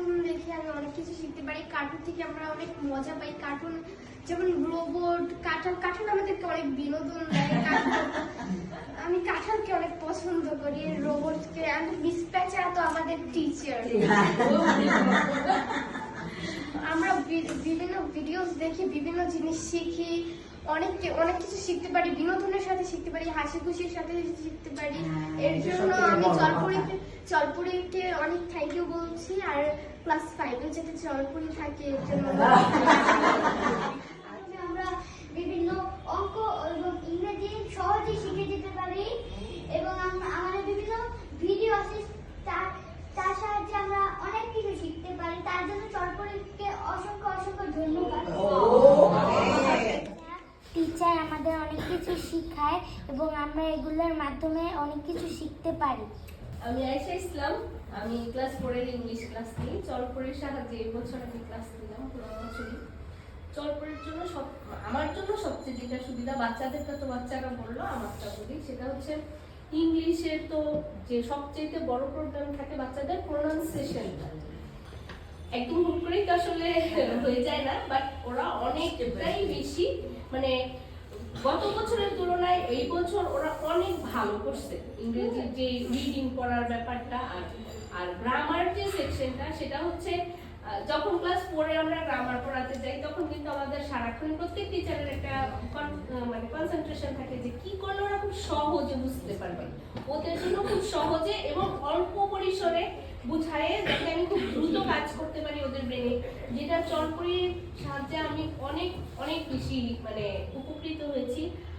Cartoon দেখে আমি অনেক কিছু শিখতে পারি। কার্টুন থেকে আমরা অনেক মজা পাই। কার্টুন যেমন রোবট, কার্টুন আমাদেরকে অনেক বিনোদন দেয়। আমি কাঁঠালকে অনেক পছন্দ করি, রোবটকে। আর মিস প্যাচা তো আমাদের টিচার। আমরা বিভিন্ন ভিডিওস দেখি, বিভিন্ন জিনিস শিখি, অনেক কিছু শিখতে পারি, বিনোদনের সাথে শিখতে পারি, হাসি খুশির সাথে শিখতে পারি। এর জন্য আমি চলপুরিকে অনেক থ্যাংক ইউ বলছি। আর ক্লাস 5 যাতে চলপুরি থাকে এর জন্য আমরা বিভিন্ন অঙ্ক এবং ইংরেজি সহজেই শিখে যেতে পারি এবং আমাদের বিভিন্ন ভিডিও আছে, তার সাহায্যে আমরা অনেক কিছু শিখতে পারি। তার জন্য চলপুরিকে অসংখ্য অসংখ্য ধন্যবাদ। টিচার আমাদের অনেক কিছু শেখায় এবং আমরা এগুলোর মাধ্যমে অনেক কিছু শিখতে পারি। আমি আয়েশা ইসলাম, আমি ক্লাস 4 এর ইংলিশ ক্লাস নিই। চলপুরির সাহায্যে এই বছর আমি ক্লাস নিলাম, পুরো বছরই। চলপুরির জন্য আমার জন্য সবচেয়ে যেটা সুবিধা, বাচ্চাদেরটা তো বাচ্চারা বললো, আমারটা বলি, সেটা হচ্ছে ইংলিশের তো যে সবচেয়ে বড় প্রবলেম থাকে বাচ্চাদের প্রোনাউন্সিয়েশনটা। একদম হুট করেই তো আসলে হয়ে যায় না, বাট ওরা অনেকটাই বেশি, মানে গত বছরের তুলনায় এই বছর ওরা অনেক ভালো করছে ইংরেজির যে রিডিং পড়ার ব্যাপারটা। আর গ্রামার যে সেকশনটা, সেটা হচ্ছে যখন ক্লাস 4 এ আমরা গ্রামার পড়াতে যাই, তখন কিন্তু আমাদের সারাক্ষণ প্রত্যেক টিচারের একটা মানে কনসেন্ট্রেশন থাকে যে কি করলে ওরা খুব সহজে বুঝতে পারবে। ওদের জন্য খুব সহজে এবং অল্প পরিসরে বুঝায়ে যাতে আমি খুব দ্রুত কাজ করতে পারি ওদের ব্রেনে, যেটা চলপুরির সাহায্যে আমি অনেক অনেক বেশি মানে উপকৃত হয়েছি।